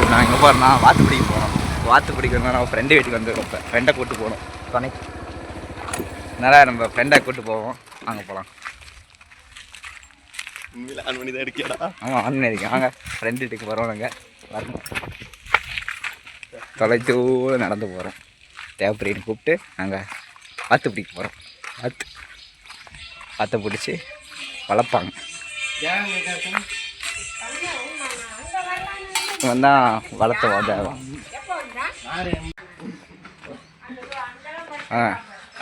நான் எங்கே போகிறேன்னா வாத்து பிடிக்க போகிறோம். வாத்து பிடிக்கணும்னா நம்ம ஃப்ரெண்டு வீட்டுக்கு வந்துருக்கோம். இப்போ ஃப்ரெண்டை கூப்பிட்டு போகணும் துணைக்கு. அதனால் நம்ம ஃப்ரெண்டை கூப்பிட்டு போவோம். அங்கே போகலாம். ஆன் பண்ணி தான் இருக்கியாடா? ஆமாம், ஆன் பண்ணி இருக்கேன். வாங்க ஃப்ரெண்டு வீட்டுக்கு வரோம். நாங்கள் வரணும். தொலைத்தூரம் நடந்து போகிறோம். தேவைப்படின்னு கூப்பிட்டு நாங்கள் வாத்து பிடிக்க போகிறோம். வாத்தை பிடிச்சி வளர்ப்பாங்க. வந்தால் வளர்த்துவோம்.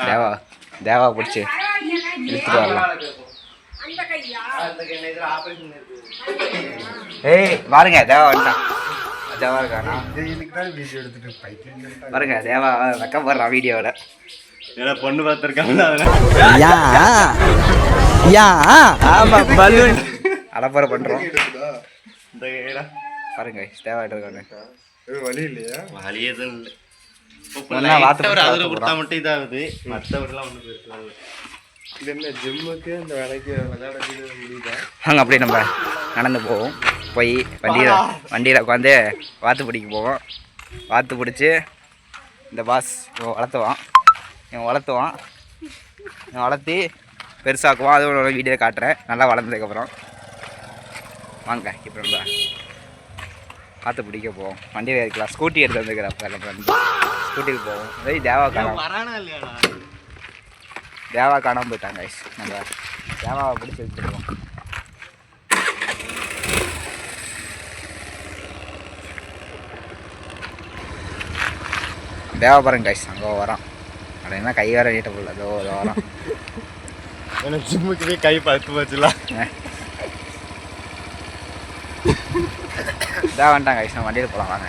தேவா தேவா பிடிச்சி இழுத்துட்டு வரலாம். ஏய் பாருங்க, தேவா வந்துட்டான். தேவா இருக்கானா? பாருங்க, தேவா வெக்க போடுறான் வீடியோவில். ஏன்னா பொண்ணு பார்த்துருக்காங்க. அலப்பறை பண்ணுறோம். பாருங்க, தேவா இருக்காங்க. வழி இல்லையா? வழி எதுவும் இல்லை. வாத்து கொடுத்தா மட்டும் இதாகுது. மற்றவரெல்லாம் ஒன்றும் இருக்காது. இது என்ன ஜிம்முக்கு இந்த வேலைக்கு விளையாடுறது முடியுதா? அங்கே அப்படியே நம்ம நடந்து போவோம். போய் வண்டியில் உட்காந்து வாத்து பிடிக்க போவோம். வாத்து பிடிச்சி இந்த பாஸ் இவன் வளர்த்துவான். இவன் வளர்த்தி பெருசாக்குவான். அதுவும் ஒரு வீடியோ காட்டுறேன் நல்லா வளர்ந்ததுக்கப்புறம். வாங்க இப்போ நம்ம வாத்து பிடிக்க போவோம். வண்டியில் இருக்கலாம். ஸ்கூட்டி எடுத்து வந்துக்கிறேன். ஸ்கூட்டிக்கு போவோம். தேவா காணாமல் போயிட்டாங்க. நம்ம தேவாவை பிடிச்சி எடுத்துருவோம். தேவா பாருங்க கைஸ், அங்கே வரான். அப்படின்னா கை வேற நீட்ட போடல. அதோ வரான். எனக்கு ஜிம்முக்கு போய் கை பார்த்து போச்சுலாம். தேவா வந்துட்டாங்க கைஸ். நம்ம வண்டியில் போகலாம். வாங்க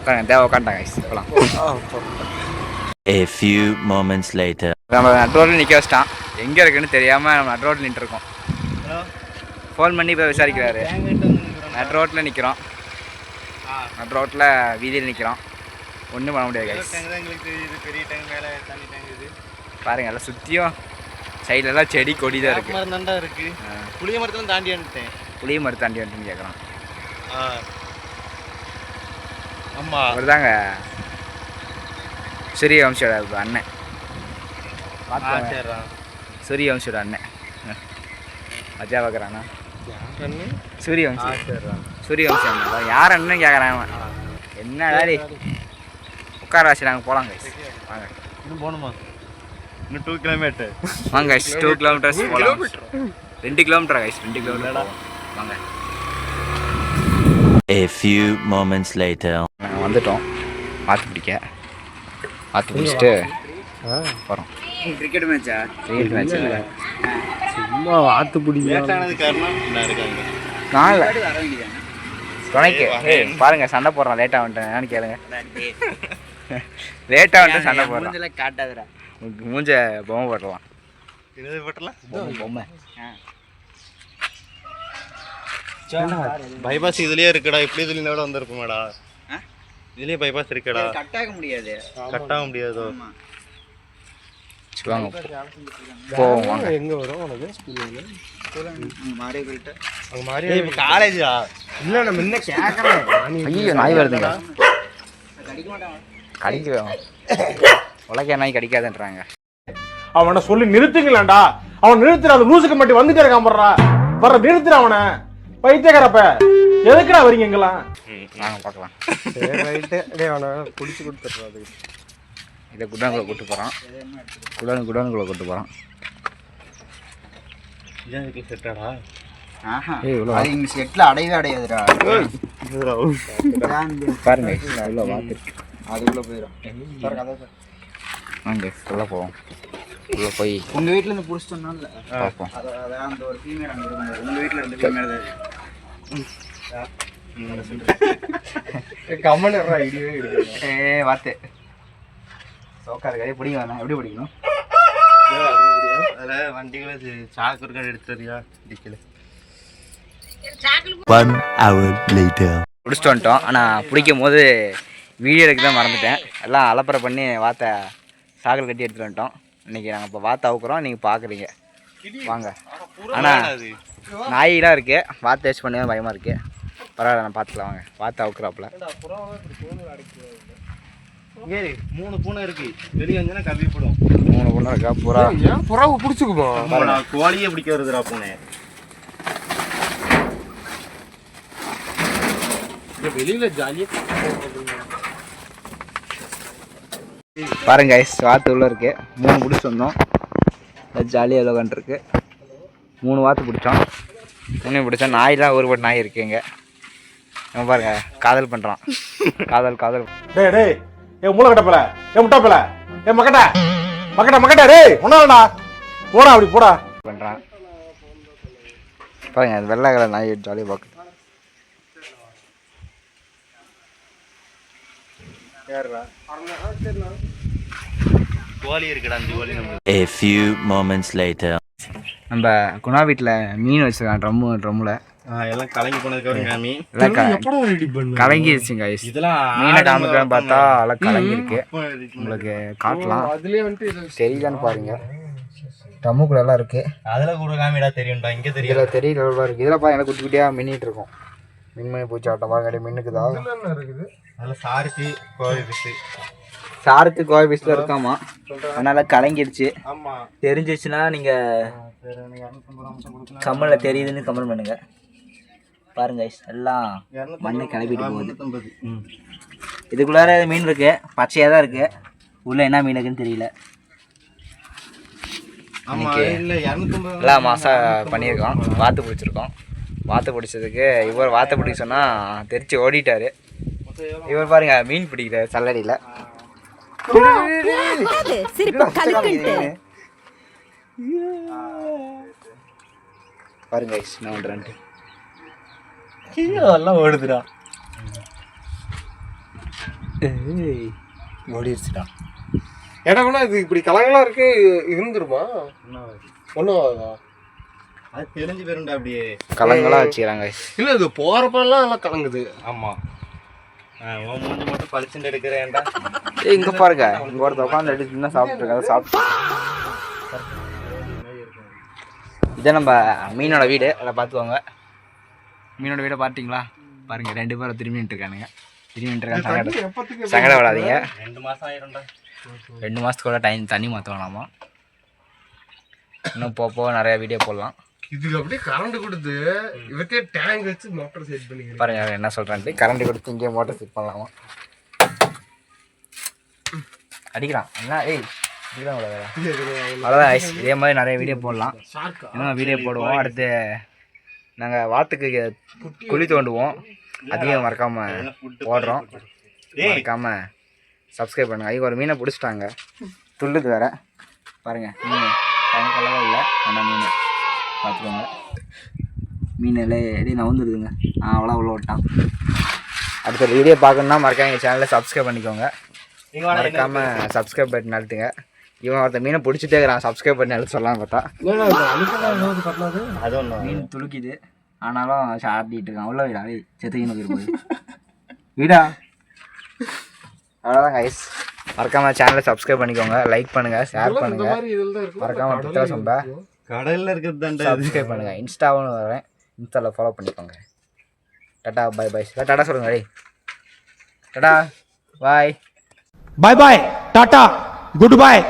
பாருங்க, தேவா உட்காந்துட்டாங்க கைஸ். போகலாம். A few moments later. நம்ம நட் ரோட்டில் நிற்க வச்சிட்டான். எங்கே இருக்குன்னு தெரியாமல் நம்ம நட் ரோட்டில் நின்றுருக்கோம். ஃபோன் பண்ணி இப்போ விசாரிக்கிறாரு. நட் ரோட்டில் நிற்கிறோம். நட் ரோட்டில் வீதியில் நிற்கிறோம். ஒன்றும் பண்ண முடியாது கைஸ். பாருங்க, எல்லாம் சுற்றியும் சைட்லலாம் செடி கொடி தான் இருக்குது. புளிய மரத்தில் தாண்டி வந்துட்டேன். புளிய மரத்தை தாண்டி வந்துட்டுன்னு கேட்குறான். ஆமாம், அவர் தாங்க சூரியவம்சியோட அண்ணன். சூரியவம்சியோட அண்ணன் மஜா பார்க்குறாண்ணா. சூரியவம்சி அண்ணன் யார் அண்ணன் கேட்குறான். என்ன வேலை உட்கார வச்சு நாங்கள் போகலாம் கைஸ். வாங்க. இன்னும் போகணுமா? இன்னும் 2 கிலோமீட்டர். வாங்க கைஸ், 2 கிலோமீட்டர்ஸ் போகலாம். 2 கிலோமீட்டர் கைஸ். 2 கிலோமீட்டர் வாங்க. A few moments later. நாங்கள் வந்துட்டோம் வாத்து பிடிக்க. வாத்து பிடிச்சிட்டு போகிறோம். கிரிக்கெட் மேட்சா? கிரிக்கெட் மேட்ச் இல்லை, சும்மா வாத்து பிடிக்காது காரணம் என்ன இருக்காங்க. நான் துணைக்கு பாருங்க சண்டை போடுறான். லேட்டாக வந்துட்டேன் கேளுங்க. லேட்டாக வந்துட்டு சண்டை போடுறான். காட்டாதுடா மூஞ்ச பொம்மை போட்டலாம். பொம்மை பைபாஸ் இதுலயே இருக்குடா. இப்படி இதுல விட வந்திருக்குமாடா. இதுலயே பைபாஸ் இருக்குடா. கட்டாக முடியாது. கட்டாக முடியாதோ? வாங்க போவோம். வாங்க. எங்க வரும் உனக்கு காலேஜா? இல்ல நம்ம என்ன கேக்குறேன். ஐயோ நாய் வருதுங்க. கடிக்க உலக நாய் கடிக்காதுன்றாங்க. அவனை சொல்லி நிறுத்துங்களேன்டா. அவன் நிறுத்துற. அந்த லூசுக்கு மட்டும் வந்துட்டே இருக்கான். வர்ற நிறுத்துற அவனை. பைத்தியக்காரப்ப எதுக்குடா வரீங்க எங்கெல்லாம்? நாங்க பார்க்கலாம். அவனை குடிச்சு கொடுத்துட்றான். இதை குடானுக்குள்ள கூட்டு போகிறான். குடானுக்குள்ள கூட்டு போகிறான். செட்டாடா? அது இங்கே செட்டில் அடையவே அடையாதுடா. பாருங்க உள்ள வாத்து அதுக்குள்ளே போயிடும். வாங்க உள்ள போவோம். உள்ள போய் உங்கள் வீட்டில் இருந்து பிடிச்சிட்டோம்னால பார்ப்போம். அதான் அந்த ஒரு ஃபீமேல் அங்கே இருக்கும். உங்கள் வீட்டில் இருந்து ஃபீமேல் கம்மன் வாத்து சோக்காரு கதையை பிடிக்க வேணாம். எப்படி பிடிக்கணும்? அதில் வண்டிகளை சாக்கு இருக்காது எடுத்துறியா? டிக்கல 1 hour later. பிடிச்சிட்டு வந்துட்டோம். ஆனால் பிடிக்கும் போது வீடியோ எடுக்க தான் மறந்துட்டேன். எல்லாம் அலப்பறை பண்ணி வாத்தை சாகல் கட்டி எடுத்துகிட்டு வந்துட்டோம். இன்றைக்கி நாங்கள் இப்போ வாத்தை அவுக்குறோம். நீங்கள் பார்க்குறீங்க வாங்க. ஆனால் நாயெல்லாம் இருக்குது. வாத்து வேஸ்ட் பண்ணி பயமாக இருக்குது. பரவாயில்ல, நான் பார்த்துக்கலாம் வாங்க. வாத்து அவுக்குறாப்புல. இங்கே 3 பூனை இருக்கு. வெளியே வந்துன்னா கவிப்படும். 3 பூனை இருக்கா? புறா புறாவை பிடிச்சிக்குமா? கோழியே பிடிக்க வருதுடா பூனை. வெளியில ஜாலியா பாருங்க guys, வாத்து உள்ள இருக்கு. 3 பிடிச்சி வந்தோம். ஜாலியாக விளையாண்டுருக்கு. 3 வாத்து பிடிச்சோம். 3 பிடிச்சா நாயெல்லாம் ஒருபடி நாய் இருக்குங்க. நம்ம பாருங்க, காதல் பண்ணுறான். காதல். டேய் ஏ மூளை கட்டப்பல, ஏ முட்டாப்பல, ஏ மக்கட்ட டேய் ஒன்னாடா போடா, அப்படி போடா பண்ணுறான். பாருங்க, அது வெள்ளை கலர் நாய் ஜாலியாக பார்க்குது. கோழி இருக்குடா, 5 கோழி நம்ம. A few moments later. நம்ம குணா வீட்டில் மீன் வச்சுருக்கான் ட்ரம்மில். எல்லாம் கலங்கி போனதுக்கு அப்புறம் காமி. கலங்கிடுச்சுங்க guys. இதெல்லாம் மீனை காமிக்கலான்னு பார்த்தா அதெல்லாம் கலங்கிருக்கு. உங்களுக்கு காட்டலாம், தெரியலான்னு பாருங்க. ட்ரம்முக்குள்ளெல்லாம் இருக்கு. அதில் கூட காமிடா தெரியும்டா, இங்கே தெரியல. இதில் தெரியல இருக்கு. இதில் பாருங்க, எனக்கு குட்டி குட்டியாக மின்னிட்டு இருக்கும். மின்மணி பூச்சாட்டம் பாருங்க, மின்னுக்குதா இருக்குது. அதில் சாருக்கு கோழி பிஸ்ஸு, சாருக்கு கோழி பீஸில் இருக்காமா. அதனால கலங்கிடுச்சு. ஆமாம். தெரிஞ்சிச்சுன்னா நீங்கள் கம்மலில் தெரியுதுன்னு கமெண்ட் பண்ணுங்க. பாருங்க guys, எல்லாம் மண்ணை கிளப்பிட்டு போகுது. இதுக்குள்ளார மீன் இருக்கு, பச்சையாக தான் இருக்கு. உள்ள என்ன மீன் இருக்குன்னு தெரியல. எல்லாம் மாதம் பண்ணியிருக்கோம். வாத்து பிடிச்சிருக்கோம். வாத்து பிடிச்சதுக்கு இவர் வாத்தை பிடிக்க சொன்னால் தெரிச்சு ஓடிட்டாரு. இவர் பாருங்க, மீன் பிடிக்கிறார் சல்லடியில். பாருங்க என்ன பண்ணுறேன்ட்டு எல்லாம் ஓடுதுடா. ஓடிடுச்சுடா. ஏடா இது இப்படி கலங்கலாம் இருக்கு, இருந்துருமா? ஒன்றும் அது தெரிஞ்சு போயிரும்டா. அப்படியே கலங்களாக வச்சுக்கிறாங்க. இல்லை, இது போகிறப்பெல்லாம் எல்லாம் கலங்குது. ஆமாம். மூஞ்சி மட்டும் பளிச்சுட்டு எடுக்கிறேன்டா. இங்கே பாருங்க, இங்கே ஒருத்த உட்காந்து எடுத்துன்னா சாப்பிட்ருக்காங்க. சாப்பிட்டு இதை நம்ம மீனோட வீடு. அதை பார்த்துக்கோங்க. மீனோட வீடை பார்த்தீங்களா? பாருங்க, 2 பேரும் திரும்பிட்டு இருக்கானுங்க. சங்கடம் விடாதீங்க. 2 மாதம் ஆயிரும்டா. 2 மாதத்துக்கூட தண்ணி மாற்ற வேணாமா. இன்னும் போக நிறையா வீடியோ போடலாம். இதுக்கு அப்படியே கரண்ட் கொடுத்து இவத்தே டேங்க் வச்சு மோட்டர் செட் பண்ணிக்கிறேன். பாருங்க என்ன சொல்கிறேன்ட்டு, கரண்ட் கொடுத்து இங்கே மோட்டர் செட் பண்ணலாமா. அடிக்கலாம் என்ன? அவ்வளோதான் ஐஸ். இதே மாதிரி நிறைய வீடியோ போடலாம். இன்னும் வீடியோ போடுவோம். அடுத்து நாங்கள் வாத்துக்கு குழி தோண்டுவோம். அதையும் மறக்காமல் போடுறோம். மறக்காமல் சப்ஸ்கிரைப் பண்ணுங்கள். அதுக்கு ஒரு மீனை பிடிச்சிட்டாங்க, துள்ளுது வேறு. பாருங்கள், மீன் கலவே இல்லை, ஆனால் மீன் பார்த்துக்கோங்க. மீன் எல்லாம் நவுந்துடுதுங்க. அவ்வளோ உள்ள விட்டான். அடுத்த வீடியோ பார்க்கணுன்னா மறக்காம எங்கள் சேனலை சப்ஸ்கிரைப் பண்ணிக்கோங்க. மறக்காமல் சப்ஸ்கிரைப் பட்டன் அழுத்துங்க. இவன் ஒருத்த மீனை பிடிச்சிட்டே இருக்கிறான். சப்ஸ்கிரைப் பண்ணி அழுத்த சொல்லலாம் பார்த்தா அது ஒன்று மீன் துளுக்கிது. ஆனாலும் சாப்பிட்டு இருக்கான். உள்ள வீடா செத்துக்கின்னு போயிருப்போது வீடா. அவ்வளோதான் கைஸ். மறக்காமல் சேனலை சப்ஸ்கிரைப் பண்ணிக்கோங்க. லைக் பண்ணுங்கள், ஷேர் பண்ணுங்கள். மறக்காமல் பித்தா சொம்ப கடலில் இருக்கிறது தான் சப்ஸ்கிரைப் பண்ணுங்கள். இன்ஸ்டாவும் வரேன், இன்ஸ்டாவில் ஃபாலோ பண்ணிக்கோங்க. டாடா பாய் பாய். டாடா சொல்லுங்க. டாடா பாய். பாய் பாய், டாடா, குட் பாய்.